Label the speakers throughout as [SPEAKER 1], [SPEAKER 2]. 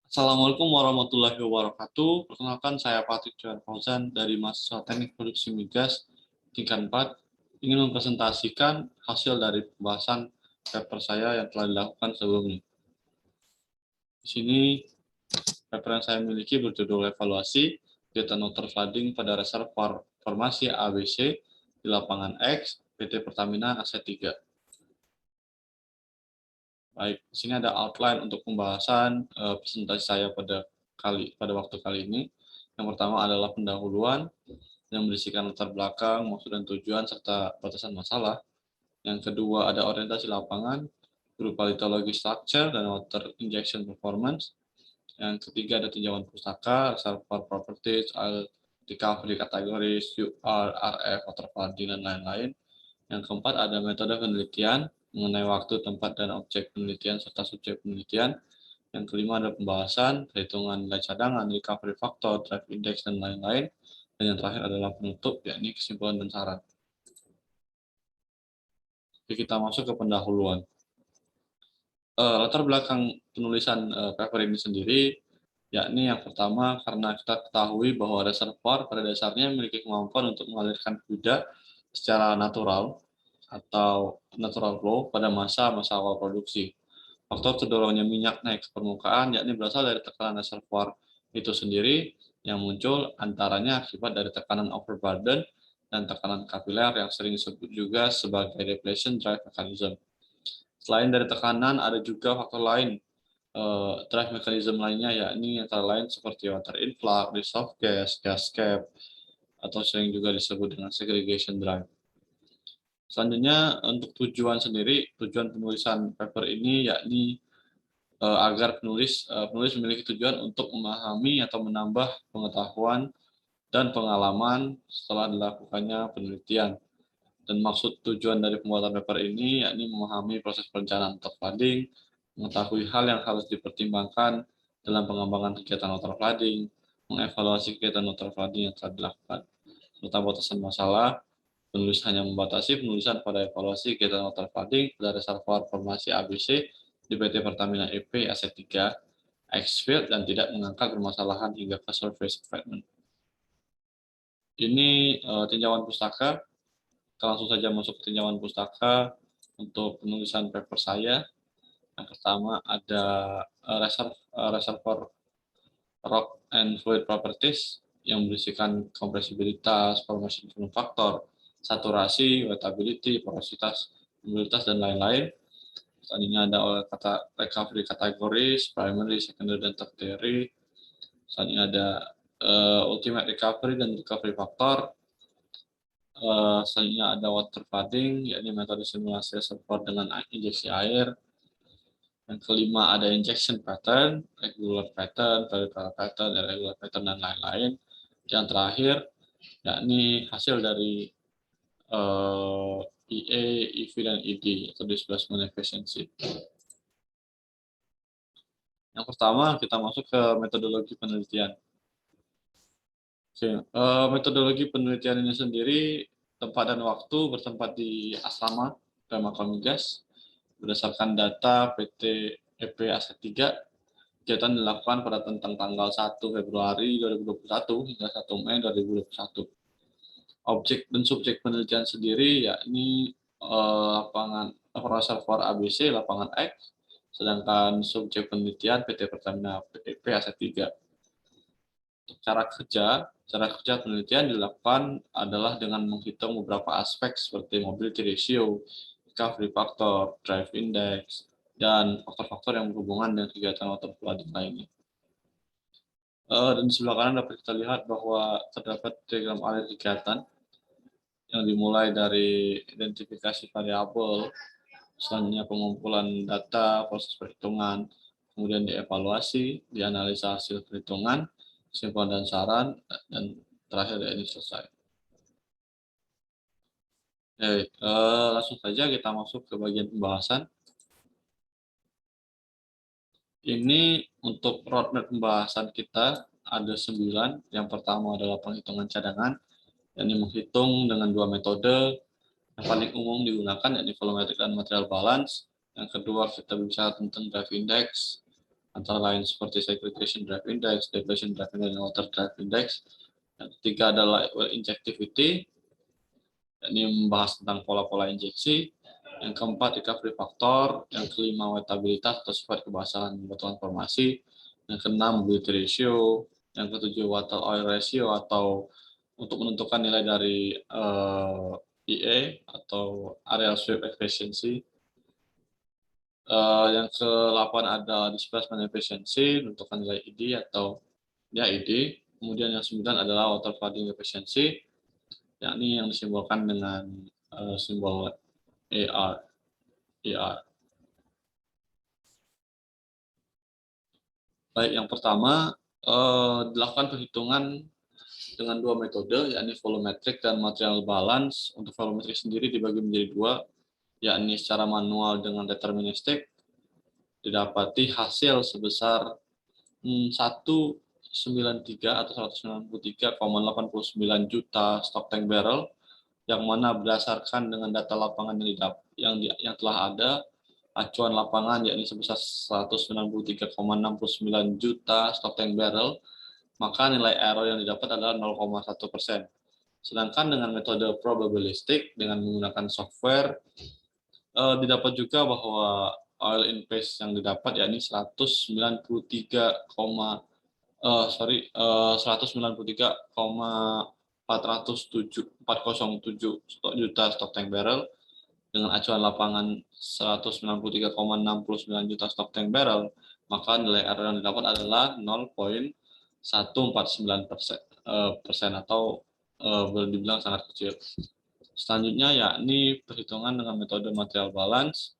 [SPEAKER 1] Assalamualaikum warahmatullahi wabarakatuh. Perkenalkan saya Patrick Johan Fauzan dari mahasiswa Teknik Produksi Migas tingkat 4 ingin mempresentasikan hasil dari pembahasan paper saya yang telah dilakukan sebelumnya. Di sini paper yang saya miliki berjudul evaluasi kegiatan water flooding pada reservoir formasi ABC di lapangan X PT Pertamina Aset 3. Baik, di sini ada outline untuk pembahasan presentasi saya pada waktu kali ini. Yang pertama adalah pendahuluan yang berisikan latar belakang, maksud dan tujuan serta batasan masalah. Yang kedua ada orientasi lapangan berupa litologi structure dan water injection performance. Yang ketiga ada tinjauan pustaka, reservoir properties, recovery categories, UR, RF, water flooding, dan lain-lain. Yang keempat ada metode penelitian mengenai waktu, tempat, dan objek penelitian serta subjek penelitian. Yang kelima ada pembahasan, perhitungan nilai cadangan, recovery factor, drive index, dan lain-lain. Dan yang terakhir adalah penutup, yakni kesimpulan dan saran. Jadi kita masuk ke pendahuluan. Latar belakang penulisan paper ini sendiri, yakni yang pertama karena kita ketahui bahwa reservoir pada dasarnya memiliki kemampuan untuk mengalirkan fluida secara natural atau natural flow pada masa-masa awal produksi. Faktor terdorongnya minyak naik ke permukaan yakni berasal dari tekanan reservoir itu sendiri yang muncul antaranya akibat dari tekanan overburden dan tekanan kapiler yang sering disebut juga sebagai depletion drive mechanism. Selain dari tekanan, ada juga faktor lain, drive mechanism lainnya, yakni antara lain seperti water influx, dissolved gas, gas cap, atau sering juga disebut dengan segregation drive. Selanjutnya, untuk tujuan sendiri, tujuan penulisan paper ini yakni agar penulis memiliki tujuan untuk memahami atau menambah pengetahuan dan pengalaman setelah dilakukannya penelitian. Dan maksud tujuan dari pembuatan paper ini yakni memahami proses perencanaan water flooding, mengetahui hal yang harus dipertimbangkan dalam pengembangan kegiatan water flooding, mengevaluasi kegiatan water flooding yang telah dilakukan, serta batasan masalah. Penulis hanya membatasi penulisan pada evaluasi kegiatan water flooding pada reservoir formasi ABC di PT Pertamina EP Aset 3, X-Field, dan tidak mengangkat permasalahan hingga ke surface treatment. Ini tinjauan pustaka. Kita langsung saja masuk ke tinjauan pustaka untuk penulisan paper saya. Yang pertama ada reservoir rock and fluid properties yang berisikan kompresibilitas, formation factor, saturasi, wettability, porositas, mobilitas, dan lain-lain. Selanjutnya ada kata recovery categories, primary, secondary, dan tertiary. Selanjutnya ada ultimate recovery dan recovery factor. Selanjutnya ada water flooding, yakni metode simulasi reservoir dengan injeksi air. Yang kelima ada injection pattern, regular pattern, peripheral pattern, irregular pattern, dan lain-lain. Yang terakhir, yakni hasil dari EA, EV, dan ED, atau displacement efficiency. Yang pertama, kita masuk ke metodologi penelitian. Metodologi penelitian ini sendiri, tempat dan waktu bertempat di asrama Dharma Migas. Berdasarkan data PT EP Aset 3, kegiatan dilakukan pada tanggal 1 Februari 2021 hingga 1 Mei 2021. Objek dan subjek penelitian sendiri yakni lapangan reservoir ABC lapangan X, sedangkan subjek penelitian PT Pertamina EP Aset 3. Cara kerja penelitian dilakukan adalah dengan menghitung beberapa aspek seperti mobility ratio, recovery factor, drive index, dan faktor-faktor yang berhubungan dengan kegiatan water flooding lainnya. Dan di sebelah kanan dapat kita lihat bahwa terdapat diagram alur kegiatan yang dimulai dari identifikasi variabel, selanjutnya pengumpulan data, proses perhitungan, kemudian dievaluasi, dianalisa hasil perhitungan, kesimpulan dan saran, dan terakhir ini selesai. Oke, langsung saja kita masuk ke bagian pembahasan. Ini untuk roadmap pembahasan kita ada 9. Yang pertama adalah penghitungan cadangan, yakni menghitung dengan 2 metode. Yang paling umum digunakan yakni volumetric dan material balance. Yang kedua kita bicara tentang drive index. antara lain seperti segregation drive index, depletion drive index, dan water drive index. Yang ketiga adalah well injectivity, yakni membahas tentang pola-pola injeksi. Yang keempat recovery factor, yang kelima wettabilitas atau sifat kebasahan batuan formasi, yang keenam mobility ratio, yang ketujuh water oil ratio atau untuk menentukan nilai dari EA atau areal sweep efficiency. Yang ke-8 ada displacement efficiency, menentukan nilai ED atau ya ED. Kemudian yang 9 adalah water flooding efficiency, yakni yang disimbolkan dengan simbol AR. ER. Baik, yang pertama dilakukan perhitungan dengan dua metode, yakni volumetric dan material balance. Untuk volumetric sendiri dibagi menjadi dua, yakni secara manual dengan deterministik. Didapati hasil sebesar 193 atau 193,89 juta stock tank barrel, yang mana berdasarkan dengan data lapangan yang telah ada, acuan lapangan yakni sebesar 193,69 juta stock tank barrel, maka nilai error yang didapat adalah 0,1%. Sedangkan dengan metode probabilistik dengan menggunakan software, didapat juga bahwa oil in place yang didapat yakni 193,407 juta stok tank barrel dengan acuan lapangan 193,69 juta stok tank barrel, maka nilai error yang didapat adalah 0,149% atau boleh dibilang sangat kecil. Selanjutnya yakni perhitungan dengan metode material balance.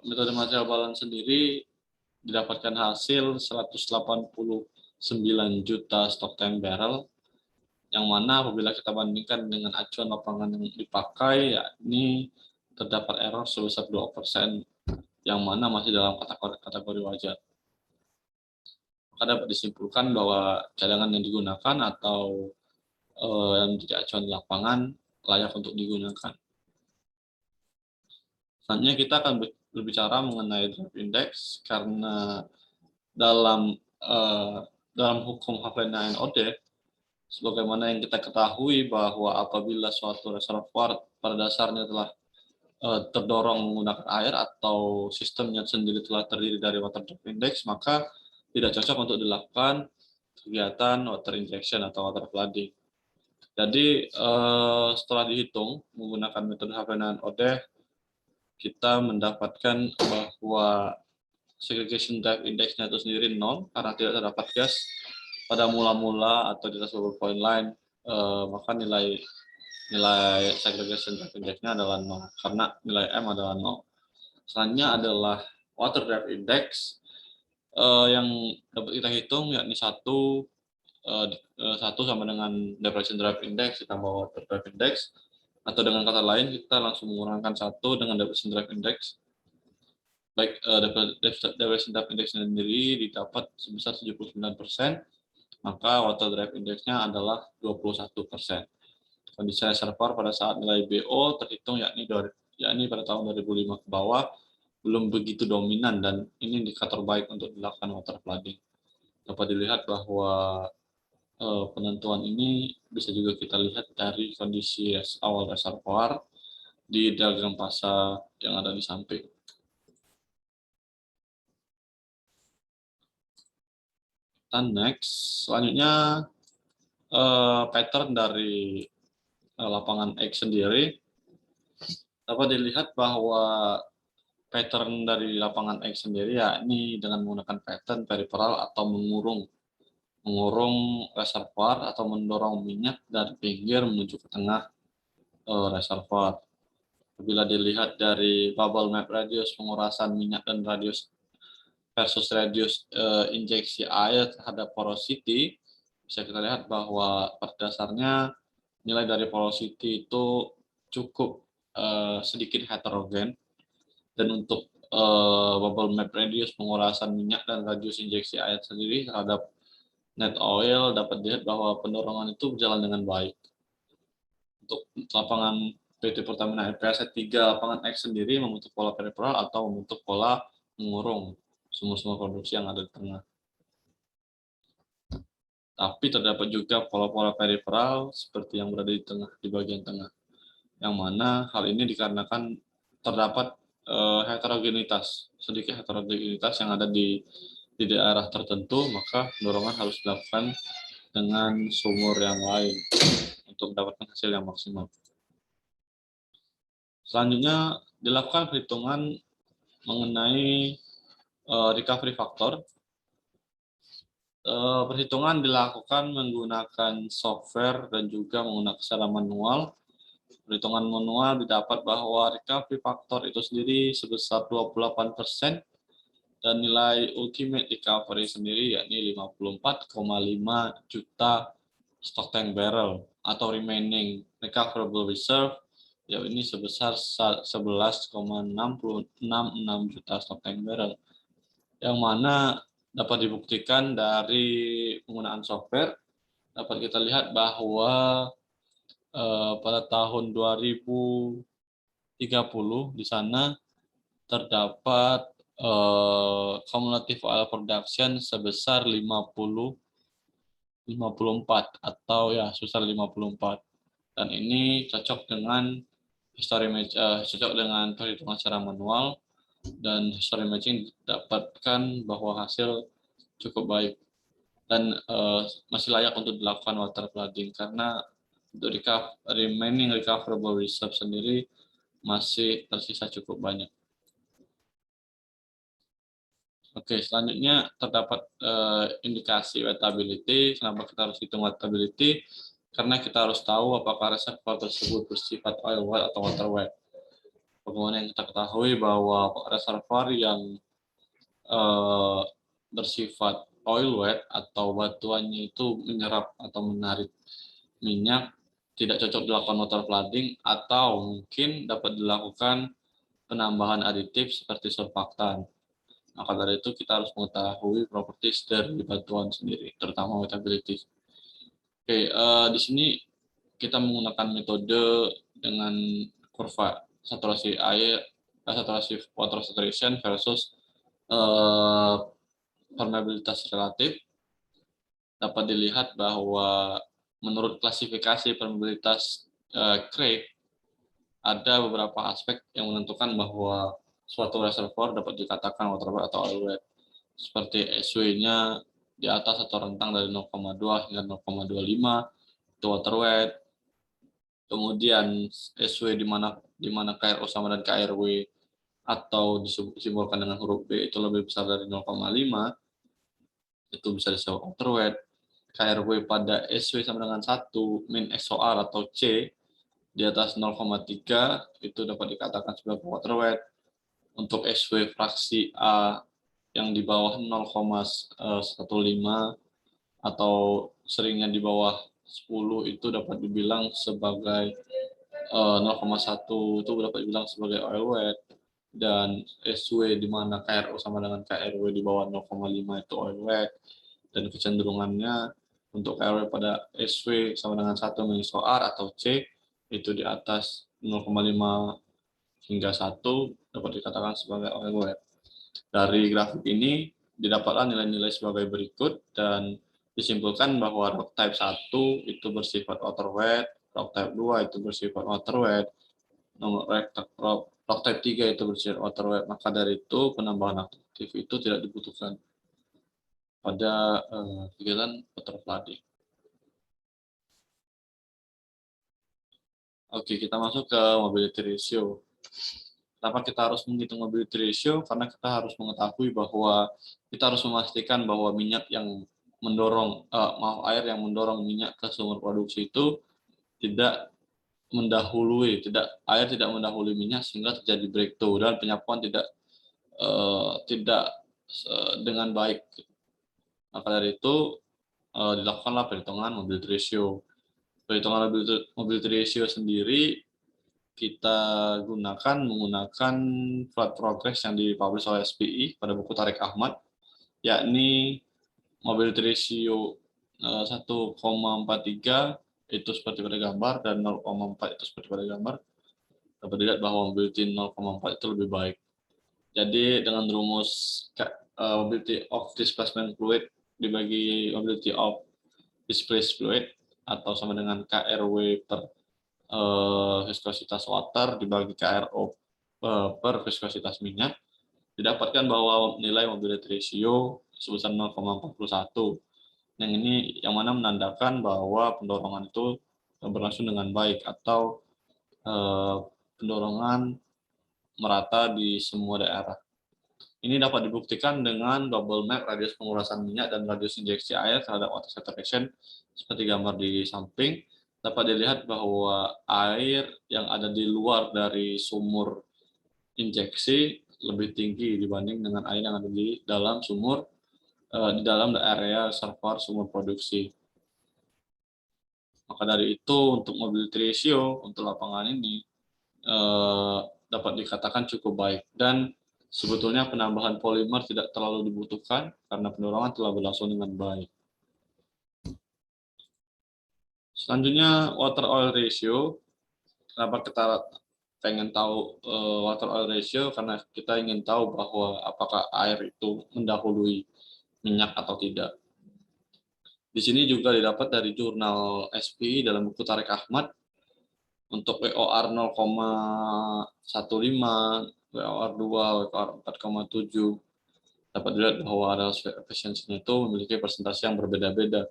[SPEAKER 1] Metode material balance sendiri didapatkan hasil 189 juta stok tank barrel, yang mana apabila kita bandingkan dengan acuan lapangan yang dipakai, yakni terdapat error sebesar 2%, yang mana masih dalam kategori wajar. Maka dapat disimpulkan bahwa cadangan yang digunakan atau yang menjadi acuan lapangan layak untuk digunakan. Selanjutnya kita akan berbicara mengenai drive index, karena dalam hukum Havlena NOD, sebagaimana yang kita ketahui bahwa apabila suatu reservoir pada dasarnya telah terdorong menggunakan air atau sistemnya sendiri telah terdiri dari water drive index, maka tidak cocok untuk dilakukan kegiatan water injection atau water flooding. Jadi setelah dihitung menggunakan metode Havlena NOD, kita mendapatkan bahwa segregation drive index-nya itu sendiri 0 karena tidak terdapat gas pada mula-mula atau di atas bubble point line, maka nilai segregation drive index-nya adalah 0 karena nilai M adalah 0. Selanjutnya adalah water drive index yang dapat kita hitung, yakni 1 sama dengan depletion drive index ditambah water drive index, atau dengan kata lain kita langsung mengurangkan 1 dengan depletion drive index. Baik, depletion drive index sendiri didapat sebesar 79%, maka water drive index-nya adalah 21%. Kondisi reservoir pada saat nilai BO terhitung yakni pada tahun 2005 ke bawah belum begitu dominan, dan ini indikator baik untuk dilakukan water flooding. Dapat dilihat bahwa penentuan ini bisa juga kita lihat dari kondisi awal reservoir di diagram fasa yang ada di samping. Dan next, selanjutnya pattern dari lapangan X sendiri. Dapat dilihat bahwa pattern dari lapangan X sendiri yakni dengan menggunakan pattern peripheral atau mengurung reservoir atau mendorong minyak dari pinggir menuju ke tengah reservoir. Apabila dilihat dari bubble map radius pengurasan minyak dan radius versus radius injeksi air terhadap porosity, bisa kita lihat bahwa pada dasarnya nilai dari porosity itu cukup sedikit heterogen, dan untuk bubble map radius pengurasan minyak dan radius injeksi air sendiri terhadap net oil dapat dilihat bahwa pendorongan itu berjalan dengan baik. Untuk lapangan PT Pertamina LPSC 3 lapangan X sendiri membentuk pola peripheral atau membentuk pola mengurung sumur-sumur produksi yang ada di tengah. Tapi terdapat juga pola-pola periferal seperti yang berada di bagian tengah, yang mana hal ini dikarenakan terdapat sedikit heterogenitas yang ada di daerah tertentu, maka dorongan harus dilakukan dengan sumur yang lain untuk mendapatkan hasil yang maksimal. Selanjutnya dilakukan perhitungan mengenai recovery factor. Perhitungan dilakukan menggunakan software dan juga menggunakan secara manual. Perhitungan manual didapat bahwa recovery factor itu sendiri sebesar 28% dan nilai ultimate recovery sendiri yakni 54,5 juta stock tank barrel atau remaining recoverable reserve ya ini sebesar 11,666 juta stock tank barrel, yang mana dapat dibuktikan dari penggunaan software. Dapat kita lihat bahwa pada tahun 2030 di sana terdapat cumulative oil production sebesar 54 atau ya sebesar 54, dan ini cocok dengan cocok dengan perhitungan secara manual, dan history matching didapatkan bahwa hasil cukup baik dan masih layak untuk dilakukan water flooding karena untuk remaining recoverable reserve sendiri masih tersisa cukup banyak. Oke, selanjutnya terdapat indikasi wettability. Kenapa kita harus hitung wettability? Karena kita harus tahu apakah reservoir tersebut bersifat oil wet atau water wet. Bagaimana yang kita ketahui bahwa reservoir yang bersifat oil wet atau batuannya itu menyerap atau menarik minyak tidak cocok dilakukan water flooding, atau mungkin dapat dilakukan penambahan aditif seperti surfaktan. Maka dari itu kita harus mengetahui properties dari batuan sendiri, terutama wettability. Oke, di sini kita menggunakan metode dengan kurva saturasi air, saturasi water saturation versus permeabilitas relatif. Dapat dilihat bahwa menurut klasifikasi permeabilitas Craig, ada beberapa aspek yang menentukan bahwa suatu reservoir dapat dikatakan water wet atau oil wet, seperti SW-nya di atas atau rentang dari 0,2 hingga 0,25 itu water wet. Kemudian SW di mana KRO sama dan KRW atau disimbolkan dengan huruf B itu lebih besar dari 0,5, itu bisa disebut water wet. KRW pada SW sama dengan 1 min SOR atau C di atas 0,3 itu dapat dikatakan sebagai water wet. Untuk SW fraksi A yang di bawah 0,15 atau seringnya di bawah 10 itu dapat dibilang sebagai 0,1 itu dapat dibilang sebagai oil wet, dan SW di mana KRO sama dengan KRW di bawah 0,5 itu oil wet, dan kecenderungannya untuk KRW pada SW sama dengan 1 min SOR atau C itu di atas 0,5 hingga 1 dapat dikatakan sebagai oil wet. Dari grafik ini didapatlah nilai-nilai sebagai berikut dan disimpulkan bahwa rock type 1 itu bersifat water wet, rock type 2 itu bersifat water wet, rock type 3 itu bersifat water wet. Maka dari itu penambahan aktif itu tidak dibutuhkan pada kegiatan water flooding. Oke, kita masuk ke mobility ratio. Kenapa kita harus menghitung mobility ratio? Karena kita harus mengetahui bahwa kita harus memastikan bahwa minyak yang mendorong air yang mendorong minyak ke sumur produksi itu tidak air tidak mendahului minyak sehingga terjadi breakthrough dan penyapuan tidak dengan baik. Maka dari itu dilakukanlah perhitungan mobility ratio. Perhitungan mobility ratio sendiri kita menggunakan flood progress yang dipublish oleh SPI pada buku Tarik Ahmad, yakni mobility ratio 1,43 itu seperti pada gambar dan 0,4 itu seperti pada gambar. Dapat dilihat bahwa mobility 0,4 itu lebih baik. Jadi dengan rumus mobility of displacement fluid dibagi mobility of displaced fluid atau sama dengan KRW per viskositas water dibagi KRO per viskositas minyak, didapatkan bahwa nilai mobility ratio sebesar 0,41. Yang mana menandakan bahwa pendorongan itu berlangsung dengan baik atau pendorongan merata di semua daerah. Ini dapat dibuktikan dengan double map radius pengurasan minyak dan radius injeksi air terhadap water saturation seperti gambar di samping. Dapat dilihat bahwa air yang ada di luar dari sumur injeksi lebih tinggi dibanding dengan air yang ada di dalam sumur di dalam area reservoir sumur produksi. Maka dari itu untuk mobility ratio untuk lapangan ini dapat dikatakan cukup baik dan sebetulnya penambahan polimer tidak terlalu dibutuhkan karena pendorongan telah berlangsung dengan baik. Selanjutnya water oil ratio. Kenapa kita pengen tahu water oil ratio? Karena kita ingin tahu bahwa apakah air itu mendahului minyak atau tidak. Di sini juga didapat dari jurnal SPI dalam buku Tarik Ahmad untuk WOR 0,15, WOR 2, WOR 4,7. Dapat dilihat bahwa relative efisiensinya itu memiliki persentase yang berbeda-beda.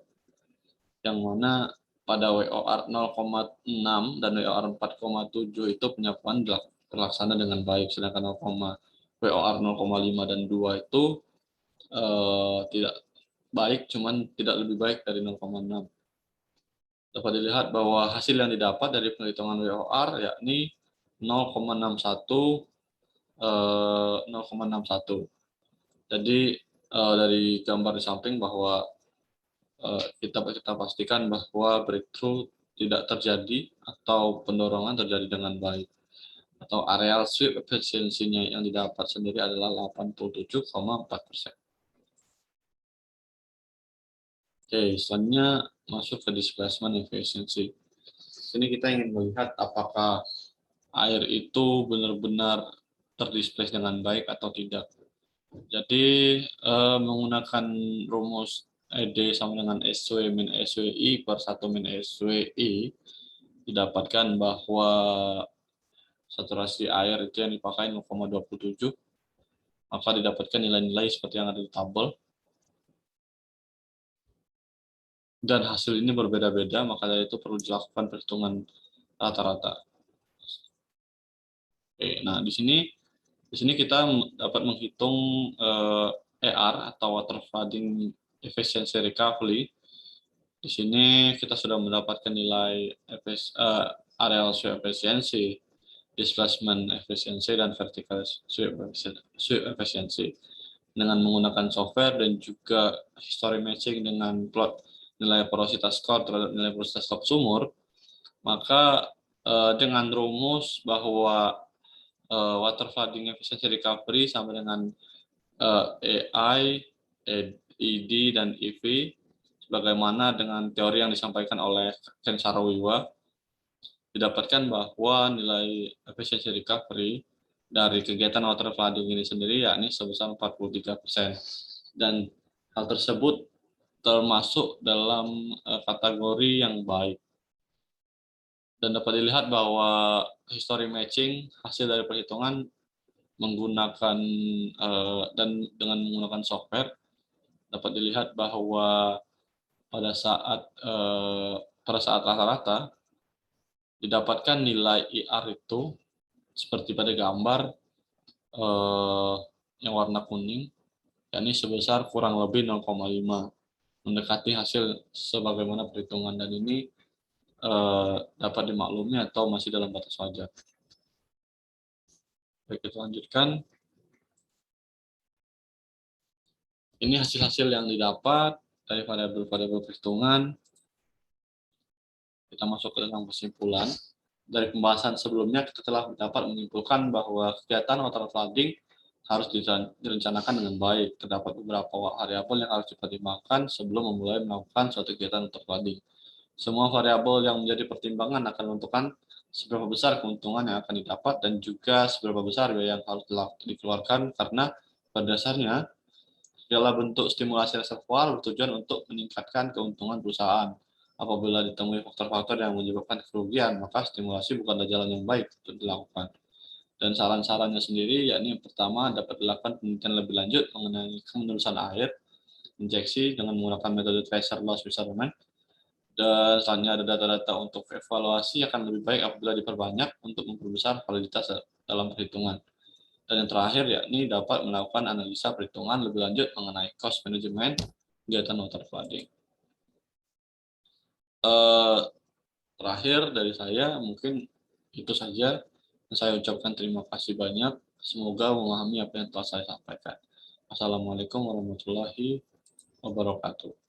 [SPEAKER 1] Yang mana pada WOR 0,6 dan WOR 4,7 itu penyapuan terlaksana dengan baik, sedangkan WOR 0,5 dan 2 itu tidak baik, cuman tidak lebih baik dari 0,6. Dapat dilihat bahwa hasil yang didapat dari penghitungan WOR yakni 0,61. Jadi dari gambar di samping bahwa kita pastikan bahwa breakthrough tidak terjadi atau pendorongan terjadi dengan baik. Atau areal sweep efisiensinya yang didapat sendiri adalah 87,4%. Oke, selanjutnya masuk ke displacement efficiency. Sini kita ingin melihat apakah air itu benar-benar terdisplace dengan baik atau tidak. Jadi menggunakan rumus ED sama dengan SW min SWI per 1 min SWI, didapatkan bahwa saturasi air itu yang dipakai 0,27, maka didapatkan nilai-nilai seperti yang ada di tabel. Dan hasil ini berbeda-beda, maka dari itu perlu dilakukan perhitungan rata-rata. Oke, nah di sini kita dapat menghitung ER atau water flooding efficiency recovery. Di sini kita sudah mendapatkan nilai areal sweep efficiency, displacement efficiency, dan vertical sweep efficiency dengan menggunakan software dan juga history matching dengan plot nilai porositas core terhadap nilai porositas top sumur. Maka dengan rumus bahwa water flooding efficiency recovery sama dengan AI, ED, dan EV, sebagaimana dengan teori yang disampaikan oleh Ken Sarawiwa, didapatkan bahwa nilai efficiency recovery dari kegiatan water flooding ini sendiri yakni sebesar 43%. Dan hal tersebut termasuk dalam kategori yang baik. Dan dapat dilihat bahwa history matching hasil dari perhitungan menggunakan dan dengan menggunakan software dapat dilihat bahwa pada saat rata-rata didapatkan nilai IR itu seperti pada gambar yang warna kuning, yakni sebesar kurang lebih 0,5, mendekati hasil sebagaimana perhitungan, dan ini dapat dimaklumi atau masih dalam batas wajar. Baik, kita lanjutkan. Ini hasil-hasil yang didapat dari variabel-variabel perhitungan. Kita masuk ke dalam kesimpulan. Dari pembahasan sebelumnya, kita telah dapat menyimpulkan bahwa kegiatan water flooding harus direncanakan dengan baik. Terdapat beberapa variabel yang harus dipertimbangkan sebelum memulai melakukan suatu kegiatan water flooding. Semua variabel yang menjadi pertimbangan akan menentukan seberapa besar keuntungan yang akan didapat dan juga seberapa besar biaya yang harus dikeluarkan, karena pada dasarnya Segala bentuk stimulasi reservoir bertujuan untuk meningkatkan keuntungan perusahaan. Apabila ditemui faktor-faktor yang menyebabkan kerugian, maka stimulasi bukanlah jalan yang baik untuk dilakukan. Dan saran-sarannya sendiri, yakni yang pertama dapat dilakukan penelitian lebih lanjut mengenai kemenerusan air, injeksi dengan menggunakan metode tracer loss measurement, dan selanjutnya ada data-data untuk evaluasi akan lebih baik apabila diperbanyak untuk memperbesar validitas dalam perhitungan. Dan yang terakhir yakni dapat melakukan analisa perhitungan lebih lanjut mengenai cost management kegiatan water flooding. Terakhir dari saya mungkin itu saja. Saya ucapkan terima kasih banyak. Semoga memahami apa yang telah saya sampaikan. Assalamualaikum warahmatullahi wabarakatuh.